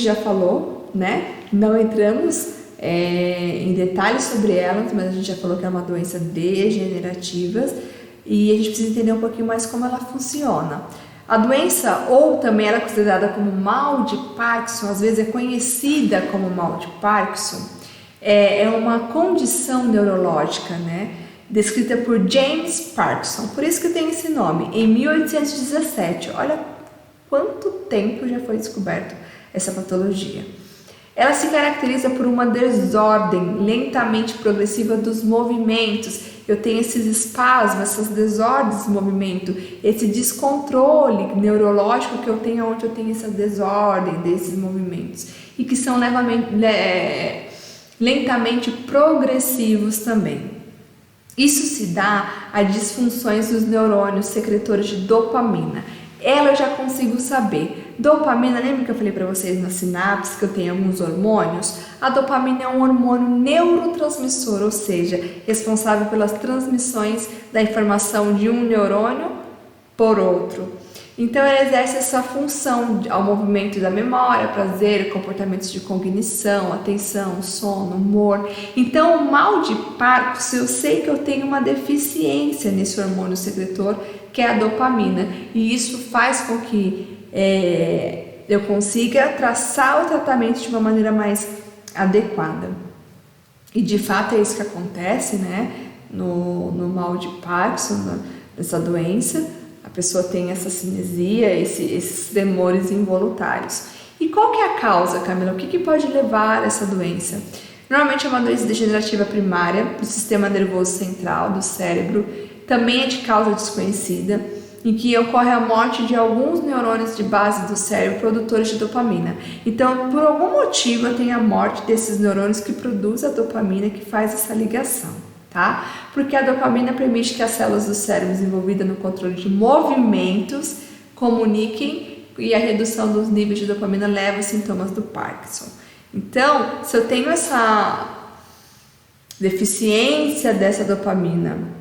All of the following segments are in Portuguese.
já falou, né? Não entramos em detalhes sobre elas, mas a gente já falou que é uma doença degenerativa e a gente precisa entender um pouquinho mais como ela funciona. A doença, ou também ela é considerada como mal de Parkinson, às vezes é conhecida como mal de Parkinson, é uma condição neurológica, né? Descrita por James Parkinson, por isso que tem esse nome, em 1817. Olha quanto tempo já foi descoberto essa patologia. Ela se caracteriza por uma desordem lentamente progressiva dos movimentos. Eu tenho esses espasmos, essas desordens de movimento, esse descontrole neurológico que eu tenho onde eu tenho essa desordem desses movimentos e que são lentamente progressivos também. Isso se dá a disfunções dos neurônios secretores de dopamina. Ela eu já consigo saber. Dopamina, lembra que eu falei para vocês na sinapse que eu tenho alguns hormônios? A dopamina é um hormônio neurotransmissor, ou seja, responsável pelas transmissões da informação de um neurônio por outro. Então ela exerce essa função ao movimento da memória, prazer, comportamentos de cognição, atenção, sono, humor. Então o mal de Parkinson, eu sei que eu tenho uma deficiência nesse hormônio secretor que é a dopamina, e isso faz com que eu consiga traçar o tratamento de uma maneira mais adequada. E de fato é isso que acontece, né? No mal de Parkinson, nessa doença, a pessoa tem essa cinesia, esses tremores involuntários. E qual que é a causa, Camila? O que pode levar a essa doença? Normalmente é uma doença degenerativa primária do sistema nervoso central, do cérebro, também é de causa desconhecida, em que ocorre a morte de alguns neurônios de base do cérebro produtores de dopamina. Então, por algum motivo, eu tenho a morte desses neurônios que produzem a dopamina, que faz essa ligação, tá? Porque a dopamina permite que as células do cérebro envolvidas no controle de movimentos comuniquem, e a redução dos níveis de dopamina leva aos sintomas do Parkinson. Então, se eu tenho essa deficiência dessa dopamina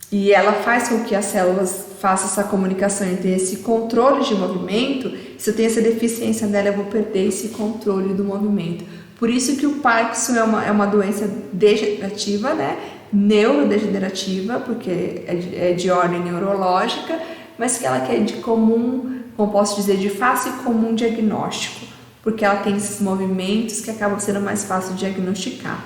e ela faz com que as células façam essa comunicação entre esse controle de movimento, se eu tenho essa deficiência dela, eu vou perder esse controle do movimento. Por isso que o Parkinson é uma doença degenerativa, né? Neurodegenerativa, porque é de ordem neurológica, mas que ela é de comum, como posso dizer, de fácil e comum diagnóstico, porque ela tem esses movimentos que acabam sendo mais fácil de diagnosticar.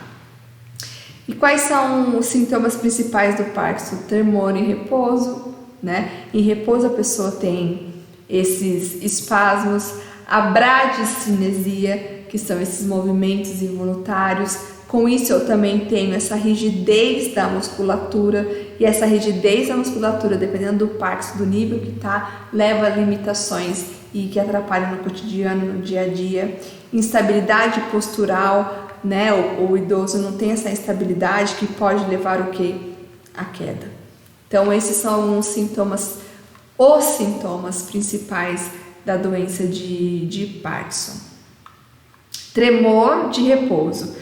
E quais são os sintomas principais do Parkinson? Tremor em repouso, né? Em repouso a pessoa tem esses espasmos, a bradicinesia, que são esses movimentos involuntários. Com isso eu também tenho essa rigidez da musculatura, e essa rigidez da musculatura, dependendo do Parkinson, do nível que está, leva a limitações e que atrapalham no cotidiano, no dia a dia. Instabilidade postural, né? O idoso não tem essa instabilidade que pode levar o quê? A queda. Então esses são os sintomas principais da doença de Parkinson. Tremor de repouso,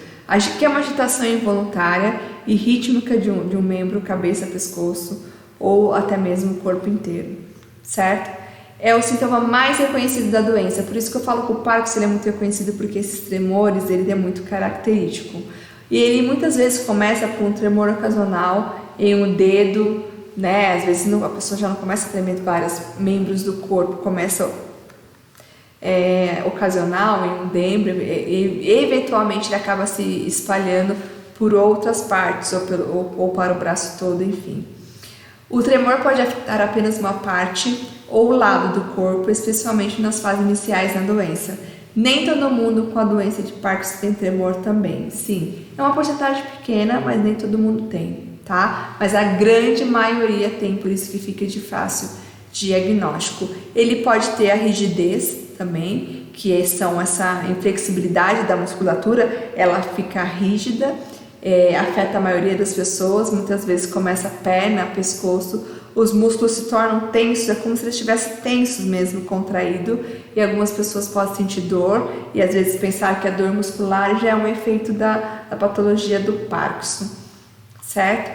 que é uma agitação involuntária e rítmica de um membro, cabeça, pescoço ou até mesmo o corpo inteiro, certo? É o sintoma mais reconhecido da doença, por isso que eu falo que o Parkinson ele é muito reconhecido, porque esses tremores ele é muito característico. E ele muitas vezes começa com um tremor ocasional em um dedo, né? Às vezes a pessoa já não começa a tremer vários membros do corpo, começa ocasional em um membro, e eventualmente ele acaba se espalhando por outras partes ou para o braço todo, enfim. O tremor pode afetar apenas uma parte ou lado do corpo, especialmente nas fases iniciais da doença. Nem todo mundo com a doença de Parkinson tem tremor também. Sim, é uma porcentagem pequena, mas nem todo mundo tem, tá? Mas a grande maioria tem, por isso que fica de fácil diagnóstico. Ele pode ter a rigidez também, que são essa inflexibilidade da musculatura, ela fica rígida, afeta a maioria das pessoas, muitas vezes começa a perna, pescoço, os músculos se tornam tensos, é como se eles estivessem tensos mesmo, contraído, e algumas pessoas podem sentir dor e às vezes pensar que a dor muscular já é um efeito da patologia do Parkinson, certo?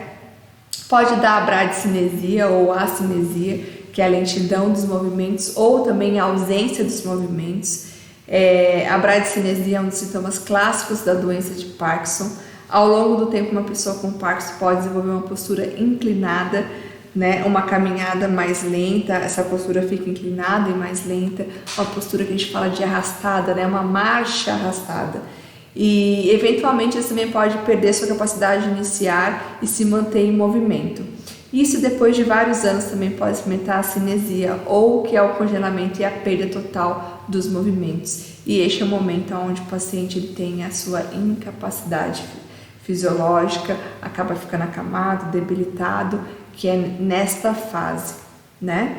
Pode dar a bradicinesia ou acinesia, que é a lentidão dos movimentos ou também a ausência dos movimentos. A bradicinesia é um dos sintomas clássicos da doença de Parkinson. Ao longo do tempo, uma pessoa com Parkinson pode desenvolver uma postura inclinada, né? Uma caminhada mais lenta, essa postura fica inclinada e mais lenta, uma postura que a gente fala de arrastada, né? Uma marcha arrastada. E eventualmente você também pode perder sua capacidade de iniciar e se manter em movimento. Isso depois de vários anos também pode experimentar a cinesia, ou que é o congelamento e a perda total dos movimentos. E este é o momento onde o paciente ele tem a sua incapacidade fisiológica, acaba ficando acamado, debilitado, que é nesta fase, né?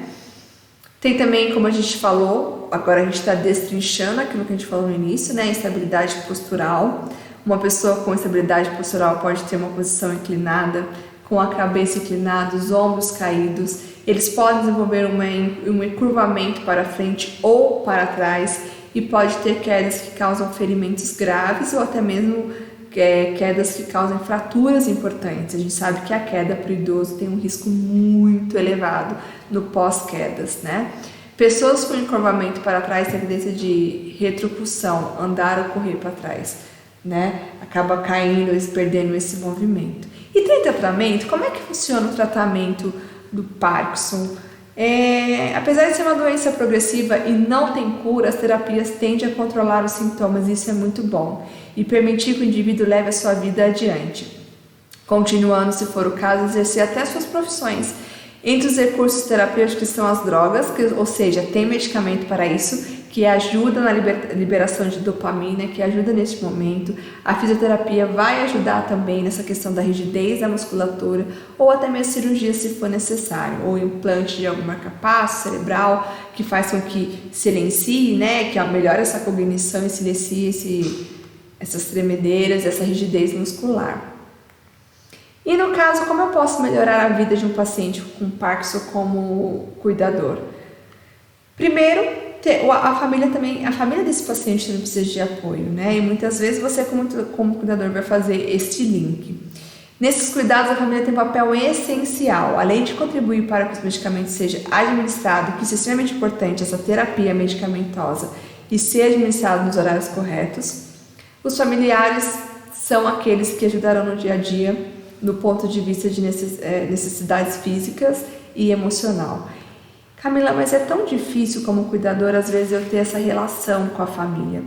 Tem também, como a gente falou, agora a gente está destrinchando aquilo que a gente falou no início, né? Instabilidade postural. Uma pessoa com instabilidade postural pode ter uma posição inclinada, com a cabeça inclinada, os ombros caídos. Eles podem desenvolver um encurvamento para frente ou para trás e pode ter quedas que causam ferimentos graves ou até mesmo quedas que causam fraturas importantes. A gente sabe que a queda para o idoso tem um risco muito elevado no pós-quedas, né? Pessoas com encurvamento para trás têm tendência de retropulsão, andar ou correr para trás, né? Acaba caindo, perdendo esse movimento. E tem tratamento? Como é que funciona o tratamento do Parkinson? Apesar de ser uma doença progressiva e não tem cura, as terapias tendem a controlar os sintomas, e isso é muito bom, e permitir que o indivíduo leve a sua vida adiante, continuando, se for o caso, a exercer até suas profissões. Entre os recursos terapêuticos estão as drogas, ou seja, tem medicamento para isso, que ajuda na liberação de dopamina, que ajuda neste momento. A fisioterapia vai ajudar também nessa questão da rigidez da musculatura, ou até mesmo cirurgia se for necessário, ou implante de algum marca-passo cerebral, que faz com que silencie, né, que melhore essa cognição e silencie essas tremedeiras, essa rigidez muscular. E no caso, como eu posso melhorar a vida de um paciente com Parkinson como cuidador? Primeiro, a família desse paciente também precisa de apoio, né? E muitas vezes você como cuidador vai fazer este link. Nesses cuidados, a família tem um papel essencial, além de contribuir para que os medicamentos sejam administrados, que isso é extremamente importante, essa terapia medicamentosa, e ser administrado nos horários corretos. Os familiares são aqueles que ajudarão no dia a dia, no ponto de vista de necessidades físicas e emocional. Camila, mas é tão difícil como cuidador, às vezes, eu ter essa relação com a família.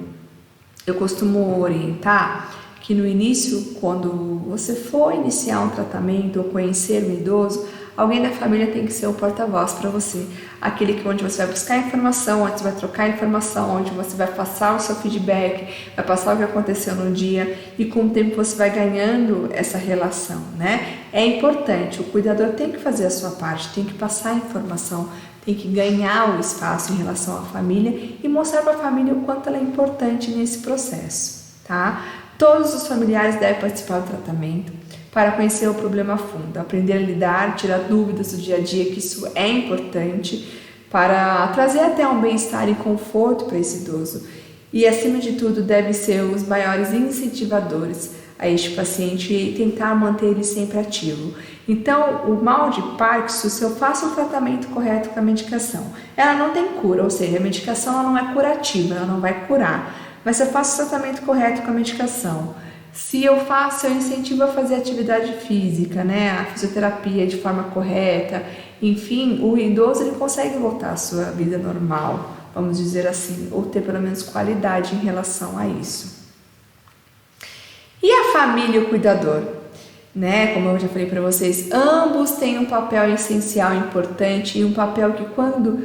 Eu costumo orientar que no início, quando você for iniciar um tratamento ou conhecer um idoso, alguém da família tem que ser o porta-voz para você. Aquele onde você vai buscar informação, onde você vai trocar informação, onde você vai passar o seu feedback, vai passar o que aconteceu no dia, e com o tempo você vai ganhando essa relação, né? É importante, o cuidador tem que fazer a sua parte, tem que passar a informação, tem que ganhar o espaço em relação à família e mostrar para a família o quanto ela é importante nesse processo, tá? Todos os familiares devem participar do tratamento para conhecer o problema a fundo, aprender a lidar, tirar dúvidas do dia a dia, que isso é importante para trazer até um bem-estar e conforto para esse idoso. E, acima de tudo, devem ser os maiores incentivadores a este paciente e tentar manter ele sempre ativo. Então, o mal de Parkinson, se eu faço o tratamento correto com a medicação, ela não tem cura, ou seja, a medicação ela não é curativa, ela não vai curar, mas se eu faço o tratamento correto com a medicação, se eu incentivo a fazer atividade física, né, a fisioterapia de forma correta, enfim, o idoso ele consegue voltar à sua vida normal, vamos dizer assim, ou ter pelo menos qualidade em relação a isso. E a família e o cuidador? Né? Como eu já falei para vocês, ambos têm um papel essencial, importante, e um papel que, quando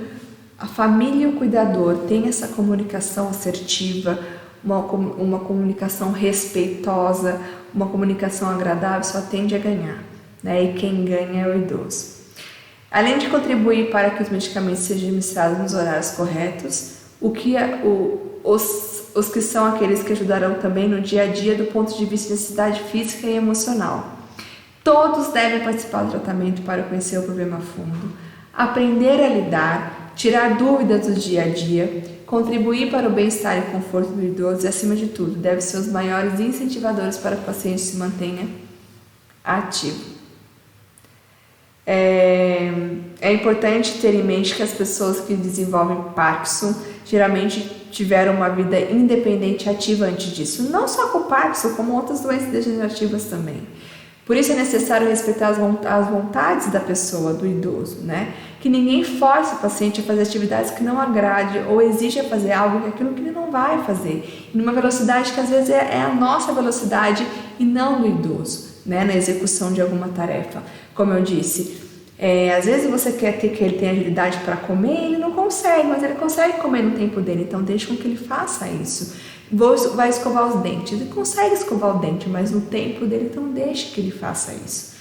a família e o cuidador têm essa comunicação assertiva, uma comunicação respeitosa, uma comunicação agradável, só tende a ganhar, né? E quem ganha é o idoso. Além de contribuir para que os medicamentos sejam administrados nos horários corretos, os que são aqueles que ajudarão também no dia a dia do ponto de vista de necessidade física e emocional. Todos devem participar do tratamento para conhecer o problema a fundo, aprender a lidar, tirar dúvidas do dia a dia, contribuir para o bem-estar e conforto do idoso e, acima de tudo, devem ser os maiores incentivadores para que o paciente se mantenha ativo. É importante ter em mente que as pessoas que desenvolvem Parkinson geralmente tiveram uma vida independente ativa antes disso, não só com o Parkinson, como outras doenças degenerativas também. Por isso é necessário respeitar as vontades da pessoa, do idoso, né? Que ninguém force o paciente a fazer atividades que não agrade ou exija fazer algo que aquilo que ele não vai fazer, em uma velocidade que às vezes é a nossa velocidade e não do idoso, né? Na execução de alguma tarefa. Como eu disse, às vezes você quer que ele tenha agilidade para comer, ele não consegue, mas ele consegue comer no tempo dele, então deixa com que ele faça isso. Vai escovar os dentes, ele consegue escovar o dente, mas no tempo dele, então deixe que ele faça isso.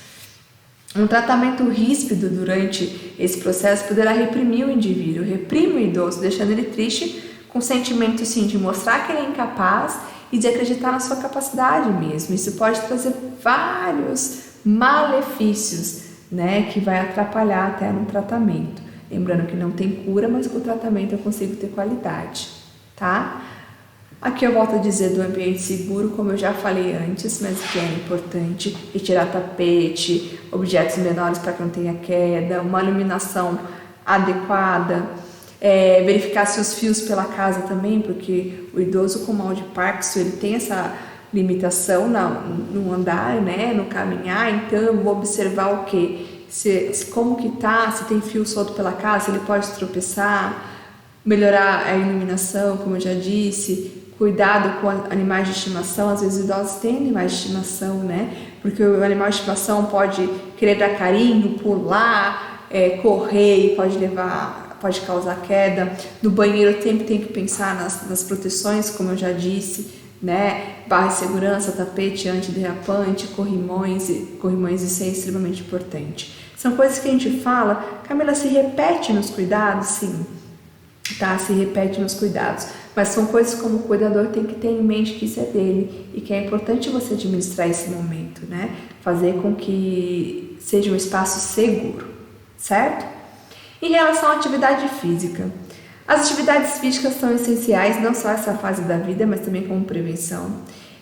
Um tratamento ríspido durante esse processo poderá reprimir o indivíduo, reprime o idoso, deixando ele triste, com sentimento sim, de mostrar que ele é incapaz e de acreditar na sua capacidade mesmo. Isso pode trazer vários malefícios, né, que vai atrapalhar até no tratamento. Lembrando que não tem cura, mas com o tratamento eu consigo ter qualidade, tá? Aqui eu volto a dizer do ambiente seguro, como eu já falei antes, mas que é importante retirar tapete, objetos menores para que não tenha queda, uma iluminação adequada, verificar se os fios pela casa também, porque o idoso com mal de Parkinson, ele tem essa limitação no andar, né, no caminhar, então eu vou observar o que? Como que tá, se tem fio solto pela casa, se ele pode tropeçar, melhorar a iluminação, como eu já disse, cuidado com animais de estimação. Às vezes os idosos têm animais de estimação, né? Porque o animal de estimação pode querer dar carinho, pular, correr e pode causar queda. No banheiro sempre tem que pensar nas proteções, como eu já disse, né? Barra de segurança, tapete antiderrapante, corrimões, isso é extremamente importante. São coisas que a gente fala, Camila, se repete nos cuidados? Sim, tá? Se repete nos cuidados. Mas são coisas como o cuidador tem que ter em mente que isso é dele e que é importante você administrar esse momento, né? Fazer com que seja um espaço seguro, certo? Em relação à atividade física, as atividades físicas são essenciais não só nessa fase da vida, mas também como prevenção.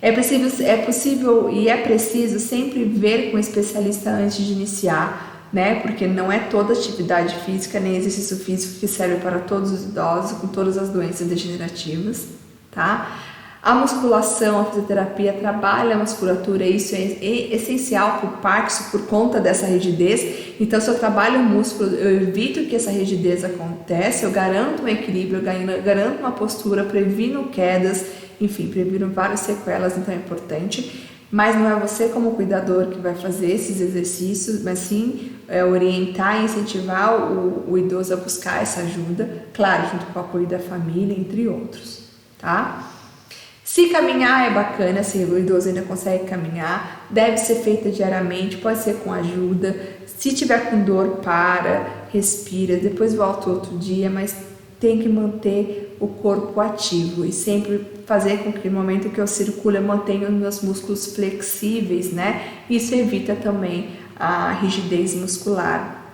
É possível e é preciso sempre ver com um especialista antes de iniciar, né? Porque não é toda atividade física nem exercício físico que serve para todos os idosos com todas as doenças degenerativas, tá? A musculação, a fisioterapia trabalha a musculatura, isso é essencial para o Parkinson por conta dessa rigidez. Então, se eu trabalho o músculo, eu evito que essa rigidez aconteça, eu garanto um equilíbrio, eu garanto uma postura, previno quedas, enfim, previno várias sequelas, então é importante. Mas não é você como cuidador que vai fazer esses exercícios, mas sim orientar e incentivar o idoso a buscar essa ajuda, claro, junto com o apoio da família, entre outros, tá? Se caminhar é bacana, se o idoso ainda consegue caminhar, deve ser feita diariamente, pode ser com ajuda. Se tiver com dor, para, respira, depois volta outro dia, mas tem que manter o corpo ativo e sempre fazer com que no momento que eu circulo eu mantenha os meus músculos flexíveis, né? Isso evita também a rigidez muscular.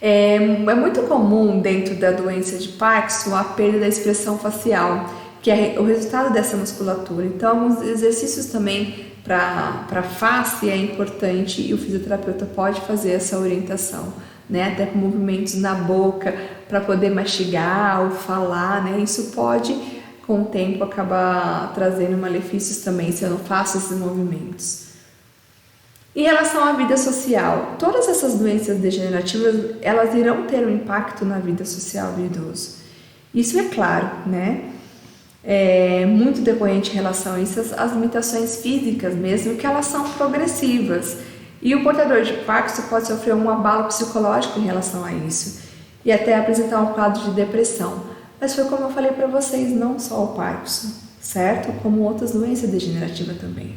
É muito comum dentro da doença de Parkinson a perda da expressão facial, que é o resultado dessa musculatura. Então, os exercícios também para a face é importante e o fisioterapeuta pode fazer essa orientação, né? Até com movimentos na boca para poder mastigar ou falar, né? Isso pode, com o tempo, acabar trazendo malefícios também se eu não faço esses movimentos. Em relação à vida social, todas essas doenças degenerativas, elas irão ter um impacto na vida social do idoso. Isso é claro, né? É muito decorrente em relação a isso, as limitações físicas mesmo, que elas são progressivas. E o portador de Parkinson pode sofrer um abalo psicológico em relação a isso e até apresentar um quadro de depressão. Mas foi como eu falei para vocês, não só o Parkinson, certo? Como outras doenças degenerativas também.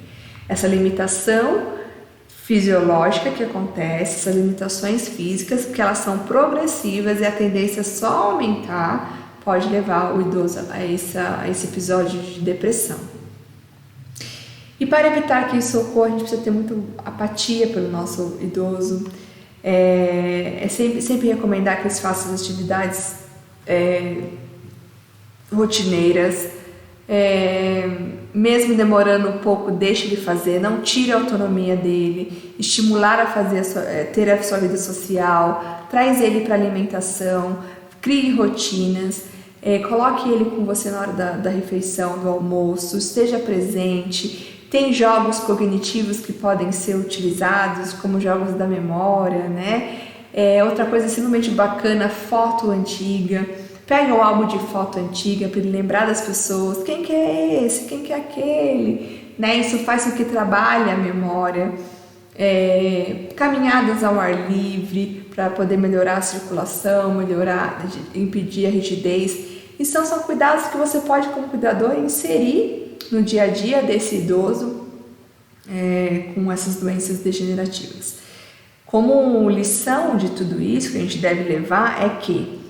Essa limitação fisiológica que acontece, essas limitações físicas, que elas são progressivas e a tendência é só aumentar, pode levar o idoso a esse episódio de depressão. E para evitar que isso ocorra, a gente precisa ter muita apatia pelo nosso idoso. Sempre recomendar que eles façam as atividades rotineiras, mesmo demorando um pouco, deixe ele fazer, não tire a autonomia dele, estimular a fazer ter a sua vida social, traz ele para alimentação, crie rotinas. coloque ele com você na hora da refeição, do almoço, esteja presente. Tem jogos cognitivos que podem ser utilizados, como jogos da memória, né? Outra coisa extremamente bacana, foto antiga. Pega o álbum de foto antiga para ele lembrar das pessoas. Quem que é esse? Quem que é aquele? Né? Isso faz com que trabalhe a memória. Caminhadas ao ar livre para poder melhorar a circulação, impedir a rigidez. Então são cuidados que você pode, como cuidador, inserir no dia a dia desse idoso com essas doenças degenerativas. Como lição de tudo isso que a gente deve levar é que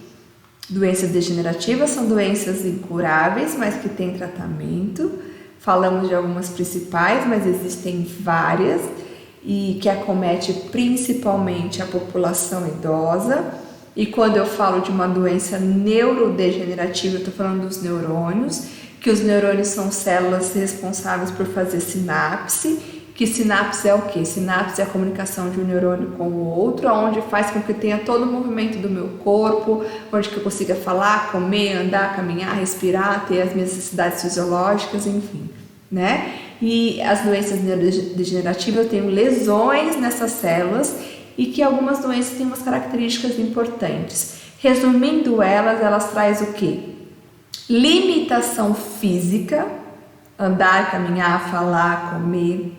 doenças degenerativas são doenças incuráveis, mas que têm tratamento. Falamos de algumas principais, mas existem várias, e que acomete principalmente a população idosa. E quando eu falo de uma doença neurodegenerativa, eu estou falando dos neurônios, que os neurônios são células responsáveis por fazer sinapse. Que sinapse é o quê? Sinapse é a comunicação de um neurônio com o outro, onde faz com que eu tenha todo o movimento do meu corpo, onde que eu consiga falar, comer, andar, caminhar, respirar, ter as minhas necessidades fisiológicas, enfim, né? E as doenças neurodegenerativas, eu tenho lesões nessas células e que algumas doenças têm umas características importantes. Resumindo elas trazem o quê? Limitação física, andar, caminhar, falar, comer.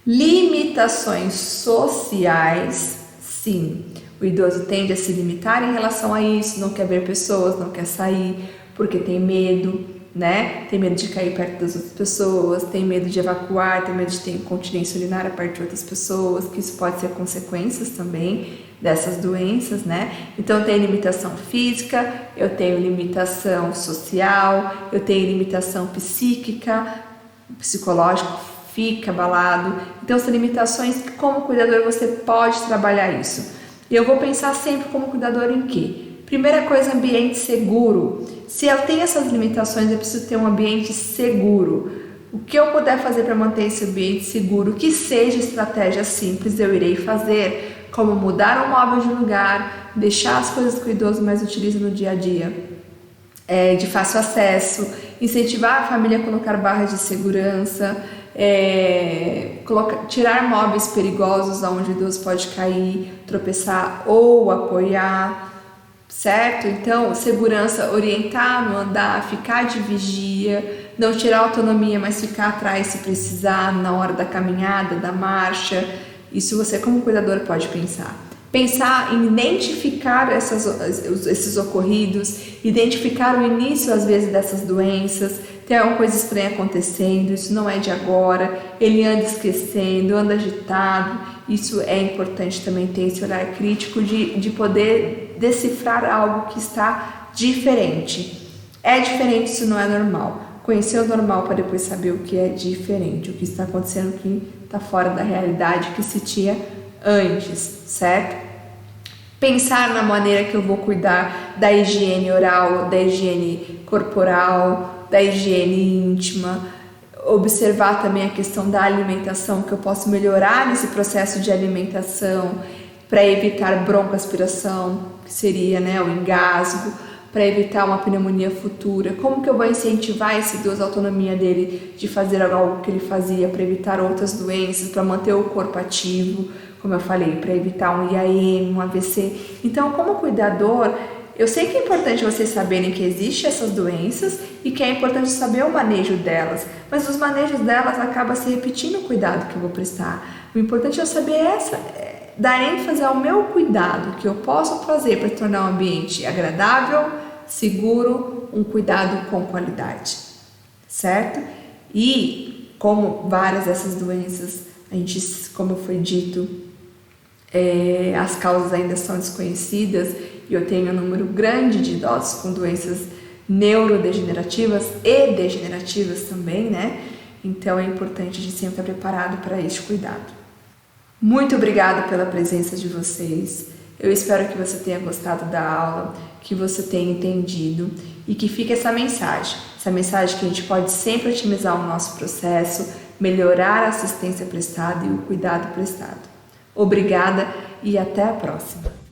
Limitações sociais, sim, o idoso tende a se limitar em relação a isso, não quer ver pessoas, não quer sair, porque tem medo, né? Tem medo de cair perto das outras pessoas, tem medo de evacuar, tem medo de ter incontinência urinária perto de outras pessoas, que isso pode ser consequências também dessas doenças, né? Então tem limitação física, eu tenho limitação social, eu tenho limitação psíquica, psicológica, fica abalado. Então são limitações que, como cuidador, você pode trabalhar isso. E eu vou pensar sempre como cuidador em quê? Primeira coisa, ambiente seguro. Se eu tenho essas limitações, eu preciso ter um ambiente seguro. O que eu puder fazer para manter esse ambiente seguro, que seja estratégia simples, eu irei fazer, como mudar um móvel de lugar, deixar as coisas que o idoso mais utiliza no dia a dia de fácil acesso, incentivar a família a colocar barras de segurança, tirar móveis perigosos onde o idoso pode cair, tropeçar ou apoiar, certo? Então, segurança, orientar no andar, ficar de vigia, não tirar autonomia, mas ficar atrás se precisar, na hora da caminhada, da marcha. Isso você, como cuidador, pode pensar. Pensar em identificar esses ocorridos, identificar o início, às vezes, dessas doenças. Tem alguma coisa estranha acontecendo, isso não é de agora, ele anda esquecendo, anda agitado. Isso é importante também ter esse olhar crítico de poder decifrar algo que está diferente. É diferente, isso não é normal. Conhecer o normal para depois saber o que é diferente, o que está acontecendo que está fora da realidade que se tinha antes, certo? Pensar na maneira que eu vou cuidar da higiene oral, da higiene corporal, da higiene íntima, observar também a questão da alimentação, que eu posso melhorar nesse processo de alimentação para evitar broncoaspiração, que seria, né, o engasgo, para evitar uma pneumonia futura. Como que eu vou incentivar esse idoso, a autonomia dele de fazer algo que ele fazia para evitar outras doenças, para manter o corpo ativo, como eu falei, para evitar um IAM, um AVC. Então, como cuidador, eu sei que é importante vocês saberem que existem essas doenças e que é importante saber o manejo delas, mas os manejos delas acabam se repetindo o cuidado que eu vou prestar. O importante é eu saber dar ênfase ao meu cuidado, que eu posso fazer para tornar o ambiente agradável, seguro, um cuidado com qualidade, certo? E como várias dessas doenças, a gente, como foi dito, as causas ainda são desconhecidas e eu tenho um número grande de idosos com doenças neurodegenerativas e degenerativas também, né? Então é importante a gente sempre estar preparado para este cuidado. Muito obrigada pela presença de vocês. Eu espero que você tenha gostado da aula, que você tenha entendido e que fique essa mensagem que a gente pode sempre otimizar o nosso processo, melhorar a assistência prestada e o cuidado prestado. Obrigada e até a próxima!